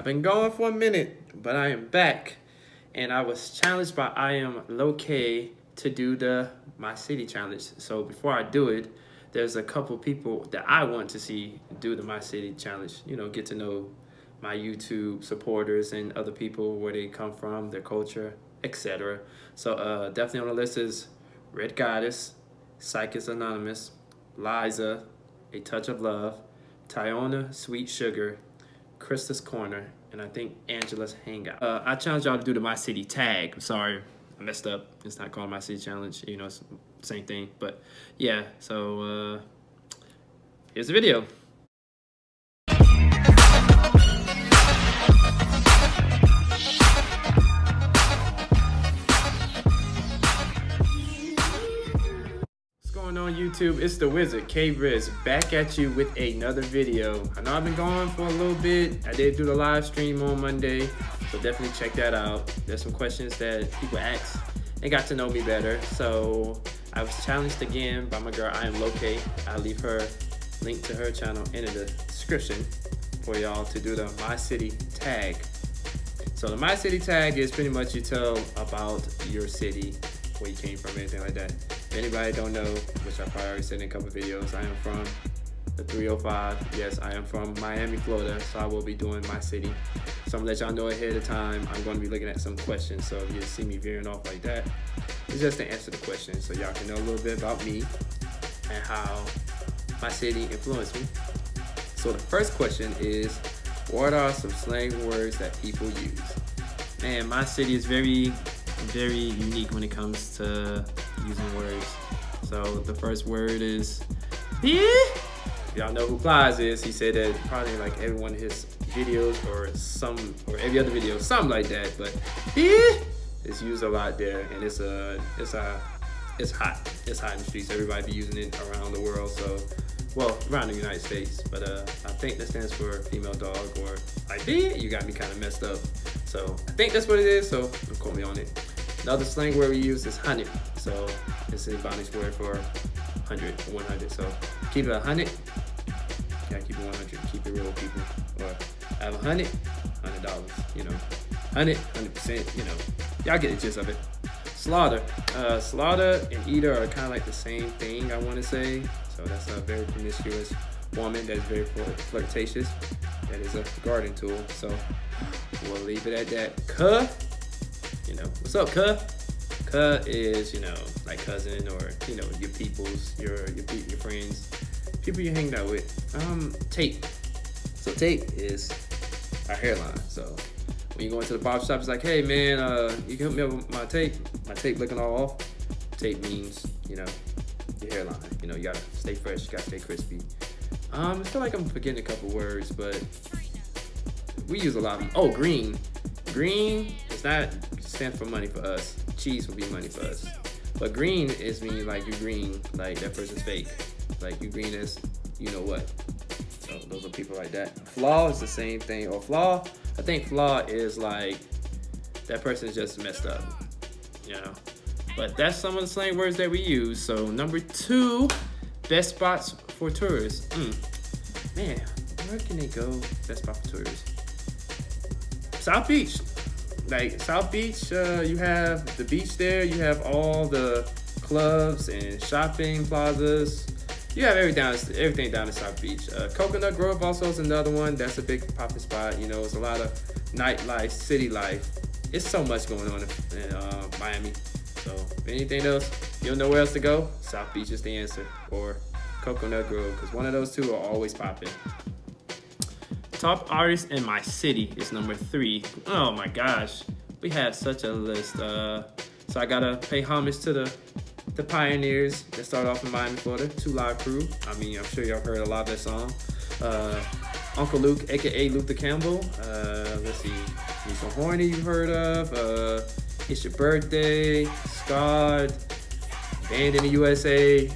I've been gone for a minute, but I am back. And I was challenged by I am Low-K to do the My City challenge. So before I do it, there's a couple people that I want to see do the My City challenge. You know, get to know my YouTube supporters and other people, where they come from, their culture, etc. So definitely on the list is Red Goddess, Psychics Anonymous, Liza, A Touch of Love, Tyona, Sweet Sugar, Krista's Corner, and I think Angela's Hangout. I challenge y'all to do the My City tag. I'm sorry, I messed up. It's not called My City Challenge. You know, it's the same thing. But yeah, so here's the video. On YouTube, it's the Wizard K-Riz back at you with another video. I know I've been gone for a little bit. I did do the live stream on Monday, so definitely check that out. There's some questions that people asked and got to know me better. So I was challenged again by my girl I am Low-K. I'll leave her link to her channel in the description for y'all to do the My City tag. So the My City tag is pretty much you tell about your city, where you came from, anything like that. If anybody don't know, which I probably already said in a couple videos, I am from the 305. Yes, I am from Miami, Florida, so I will be doing My City. So I'm gonna let y'all know ahead of time, I'm gonna be looking at some questions. So if you see me veering off like that, it's just to answer the question, so y'all can know a little bit about me and how my city influenced me. So the first question is, what are some slang words that people use? Man, my city is very unique when it comes to using words. So the first word is yeah. Y'all know who Plies is. He said that probably like every one of his videos or every other video, something like that. But yeah, it's used a lot there, and it's hot. It's hot in the streets. Everybody be using it around the world. So, well, around the United States. But I think that stands for female dog, or like yeah. You got me kind of messed up. So I think that's what it is. So don't quote me on it. Another slang word we use is 100. So it's a Ebonics word for 100. So keep it 100. Gotta keep it 100. Keep it real, people. Or I have $100. You know, 100%. You know, y'all get the gist of it. Slaughter. Slaughter and eater are kind of like the same thing, I want to say. So that's a very promiscuous woman that's very flirtatious. That is a garden tool. So we'll leave it at that. Cuh. You know, what's up, cuh? Cuh is, you know, like cousin, or, you know, your peoples, your friends, people you're hanging out with. Tape. So tape is our hairline. So when you go into the barber shop, it's like, hey man, you can help me out with my tape. My tape looking all off. Tape means, you know, your hairline. You know, you gotta stay fresh, you gotta stay crispy. I feel like I'm forgetting a couple words, but we use a lot of them. Oh, green. Green is not stand for money for us. Cheese will be money for us. But green is mean like you green, like that person's fake. Like you green as you know what. So those are people like that. Flaw is the same thing. Or flaw, I think flaw is like that person is just messed up. You know. But that's some of the slang words that we use. So number 2, best spots for tourists. Man, where can they go? Best spot for tourists. South Beach. Like South Beach, you have the beach there. You have all the clubs and shopping plazas. You have everything down in South Beach. Coconut Grove also is another one. That's a big popping spot. You know, it's a lot of nightlife, city life. It's so much going on in Miami. So if anything else, you don't know where else to go, South Beach is the answer, or Coconut Grove, because one of those two are always popping. Top artist in my city is number 3. Oh my gosh, we have such a list. So I gotta pay homage to the pioneers that started off in Miami, Florida. 2 Live Crew. I mean, I'm sure y'all heard a lot of that song. Uncle Luke, aka Luther Campbell. Let's see, Me So Horny you heard of. It's Your Birthday, Scarred, Band in the USA.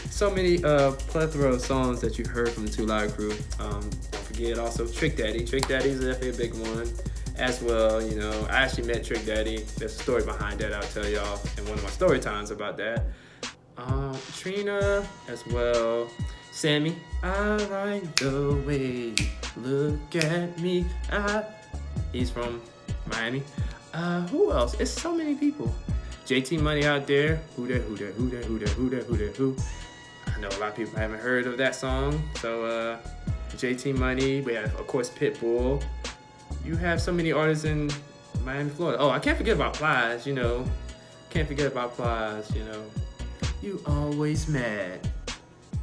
So many plethora of songs that you heard from the 2 Live Crew. Don't forget also Trick Daddy. Trick Daddy is definitely a big one as well. You know, I actually met Trick Daddy. There's a story behind that I'll tell y'all in one of my story times about that. Trina as well. Sammy, I like the way Look at me. He's from Miami. Who else? It's so many people. JT Money out there. Who there, who there, who there, who there, who there, who there, who? I know a lot of people haven't heard of that song. So JT Money. We have, of course, Pitbull. You have so many artists in Miami, Florida. Oh, I can't forget about Plies, you know. Can't forget about Plies, you know. You always mad.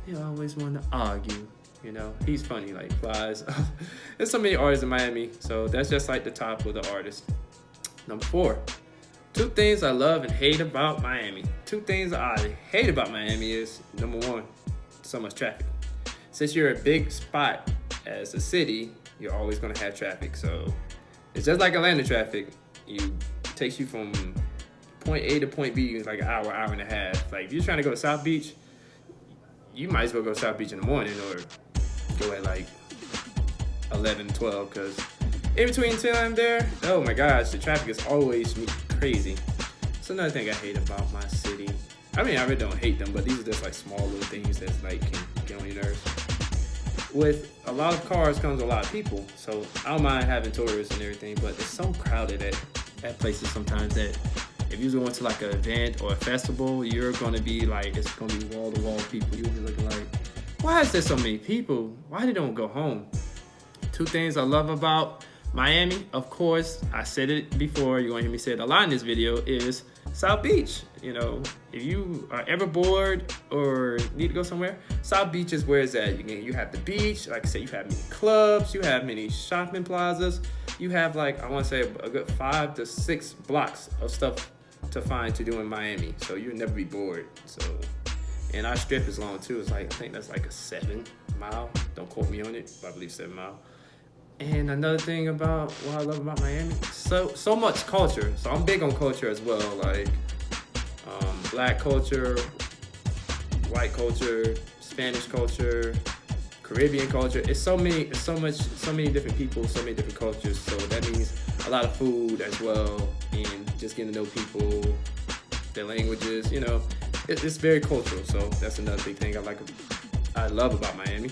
You always want to argue, you know. He's funny, like Plies. There's so many artists in Miami, so that's just like the top of the artists. Number 4, 2 things I love and hate about Miami. 2 things I hate about Miami is, number 1, so much traffic. Since you're a big spot as a city, you're always gonna have traffic. So it's just like Atlanta traffic. It takes you from point A to point B in like an hour, hour and a half. Like if you're trying to go to South Beach, you might as well go to South Beach in the morning or go at like 11, 12, because in between time there, oh my gosh, the traffic is always crazy. It's another thing I hate about my city. I mean, I really don't hate them, but these are just like small little things that like can get on your nerves. With a lot of cars comes a lot of people, so I don't mind having tourists and everything, but it's so crowded at places sometimes that if you're going to like an event or a festival, you're going to be like, it's going to be wall-to-wall people. You'll be looking like, why is there so many people? Why they don't go home? 2 things I love about Miami, of course, I said it before, you're going to hear me say it a lot in this video, is South Beach. You know, if you are ever bored or need to go somewhere, South Beach is where it's at. You have the beach, like I said, you have many clubs, you have many shopping plazas, you have like, I want to say a good 5 to 6 blocks of stuff to find to do in Miami. So you'll never be bored. So, and our strip is long too. It's like, I think that's like a 7 mile. Don't quote me on it, but I believe 7 mile. And another thing about what I love about Miami, so much culture. So I'm big on culture as well, like black culture, white culture, Spanish culture, Caribbean culture. It's so many different people, so many different cultures. So that means a lot of food as well, and just getting to know people, their languages. You know, it's very cultural. So that's another big thing I love about Miami.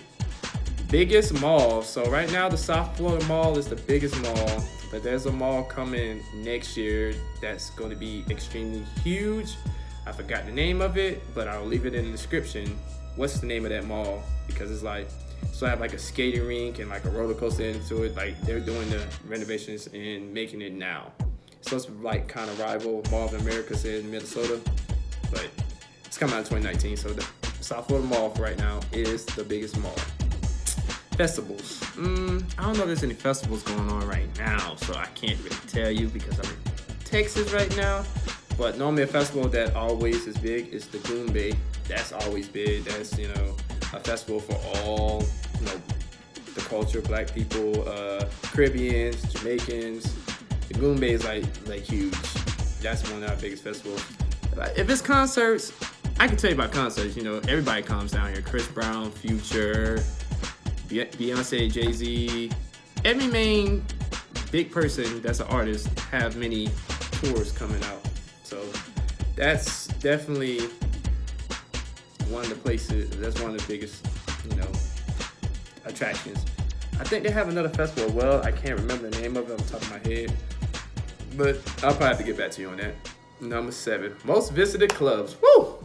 Biggest mall. So right now the South Florida Mall is the biggest mall, but there's a mall coming next year that's going to be extremely huge. I forgot the name of it, but I'll leave it in the description. What's the name of that mall? Because it's like, so I have like a skating rink and like a roller coaster into it. Like they're doing the renovations and making it now. So it's like kind of rival Mall of America in Minnesota, but it's coming out in 2019. So the South Florida Mall for right now is the biggest mall. Festivals. I don't know if there's any festivals going on right now, so I can't really tell you because I'm in Texas right now. But normally a festival that always is big is the Goombay. That's always big. That's, you know, a festival for all, you know, the culture, black people, Caribbeans, Jamaicans. The Goombay is like huge. That's one of our biggest festivals. If it's concerts, I can tell you about concerts. You know, everybody comes down here. Chris Brown, Future, Beyonce, Jay-Z, every main big person that's an artist have many tours coming out. So that's definitely one of the places, that's one of the biggest, you know, attractions. I think they have another festival as well. I can't remember the name of it off the top of my head, but I'll probably have to get back to you on that. Number 7, most visited clubs. Woo!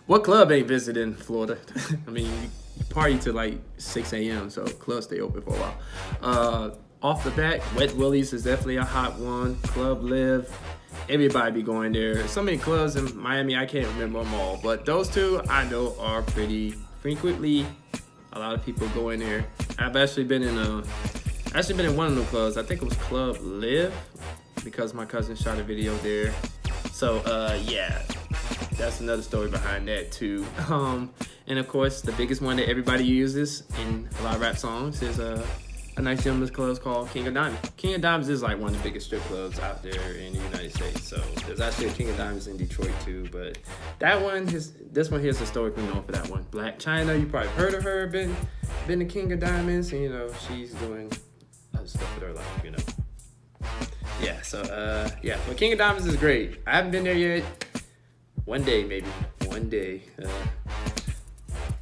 What club ain't visited in Florida? I mean, you party to like 6 a.m., so clubs stay open for a while. Off the back, Wet Willie's is definitely a hot one. Clubliv, everybody be going there. So many clubs in Miami, I can't remember them all, but those 2 I know are pretty frequently. A lot of people go in there. I've actually been in one of those clubs. I think it was Clubliv because my cousin shot a video there. So yeah. That's another story behind that too. And of course, the biggest one that everybody uses in a lot of rap songs is a nice gentleman's club called King of Diamonds. King of Diamonds is like one of the biggest strip clubs out there in the United States. So there's actually a King of Diamonds in Detroit too. But that one, this one here is historically known for that one. Black China, you probably heard of her, been the King of Diamonds, and you know she's doing other stuff with her life, you know. Yeah. So yeah, but King of Diamonds is great. I haven't been there yet. One day, maybe. One day.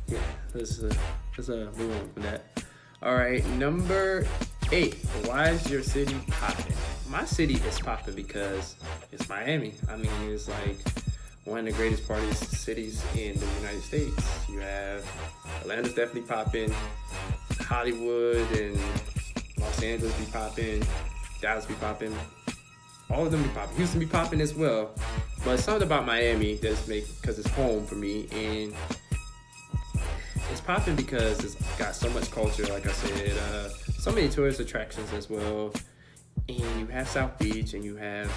Yeah, let's move on from that. All right, number 8. Why is your city popping? My city is popping because it's Miami. I mean, it's like one of the greatest party cities in the United States. You have Atlanta's definitely popping, Hollywood and Los Angeles be popping, Dallas be popping, all of them be popping. Houston be popping as well. But something about Miami that's because it's home for me, and it's popping because it's got so much culture, like I said, so many tourist attractions as well. And you have South Beach, and you have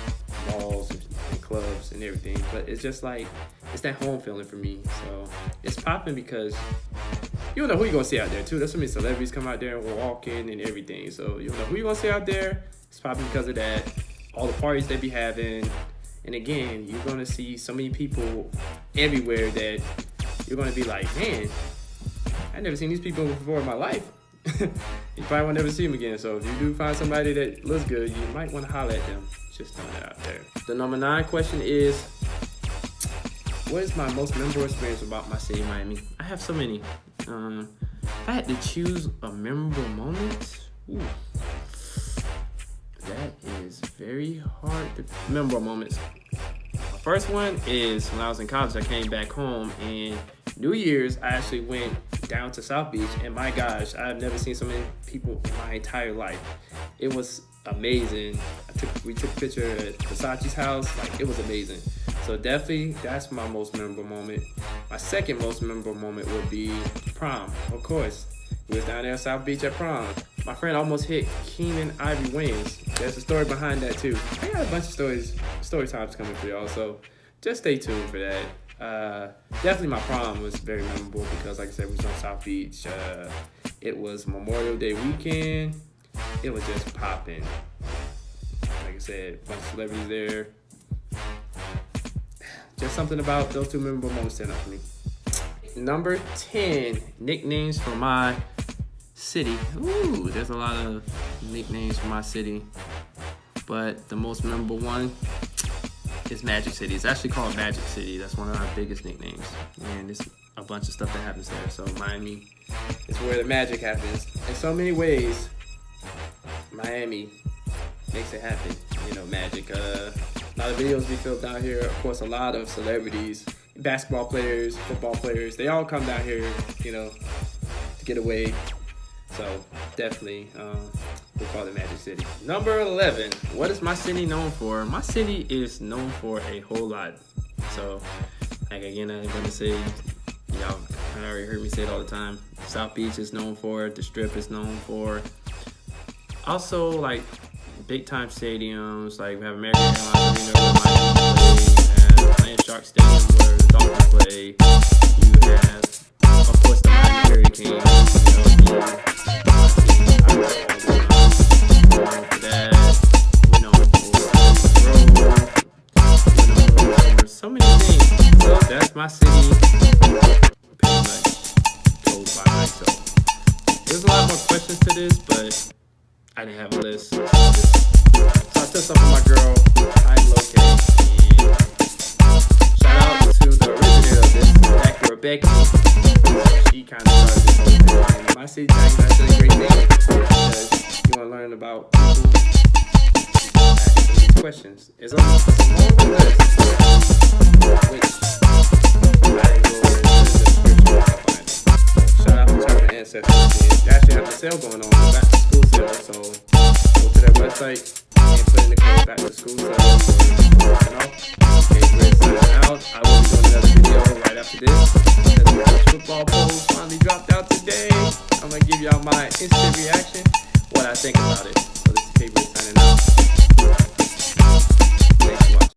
malls and clubs and everything. But it's just like, it's that home feeling for me. So it's popping because you don't know who you're going to see out there, too. There's so many celebrities come out there and walk in and everything. So you don't know who you're going to see out there. It's popping because of that. All the parties they be having. And again, you're going to see so many people everywhere that you're going to be like, man, I've never seen these people before in my life. You probably won't never see them again. So if you do find somebody that looks good, you might want to holler at them. Just throwing it out there. The number 9 question is, what is my most memorable experience about my city, Miami? I have so many. If I had to choose a memorable moment, that is very hard to memorable moments. My first one is when I was in college. I came back home, and New Year's I actually went down to South Beach, and my gosh, I've never seen so many people in my entire life. It was amazing. We took a picture at Versace's house. Like, it was amazing. So definitely that's my most memorable moment. My second most memorable moment would be prom, of course. We was down there at South Beach at prom. My friend almost hit Keenan Ivy Wings. There's a story behind that too. I got a bunch of story times coming for y'all, so just stay tuned for that. Definitely my prom was very memorable because, like I said, we was on South Beach. It was Memorial Day weekend. It was just popping. Like I said, a bunch of celebrities there. Just something about those two memorable moments stand out for me. Number 10, nicknames for my city. Ooh, there's a lot of nicknames for my city, but the most memorable one is Magic City. It's actually called Magic City. That's one of our biggest nicknames, and it's a bunch of stuff that happens there. So Miami is where the magic happens. In so many ways, Miami makes it happen. You know, magic. A lot of videos we filmed down here. Of course, a lot of celebrities, basketball players, football players. They all come down here, you know, to get away. So definitely, we call it Magic City. Number 11, what is my city known for? My city is known for a whole lot. So, like again, I'm gonna say, y'all kind of already heard me say it all the time. South Beach is known for, the Strip is known for. Also, like big time stadiums, like we have American Airlines Arena where Miami play, you have Land Shark Stadium where the Dolphins play, you have, of course, the Miami Hurricanes. So many things. So that's my city, pretty much told by myself. There's a lot more questions to this, but I didn't have a list. So I took some from my girl, I'm Located. And shout out to the originator of this, Dr. Rebecca. She kind of started this whole thing. And my city tag is actually a great name because you want to learn about people. Questions. It's on a small list, which I will put in the description. Shout out to Turban Ancestors. They actually have a sale going on, a back to school sale. So go to their website and put in the code back to school sale. Okay, great. Signing out. I will be doing another video right after this. The college football polls finally dropped out today. I'm gonna give y'all my instant reaction, what I think about it.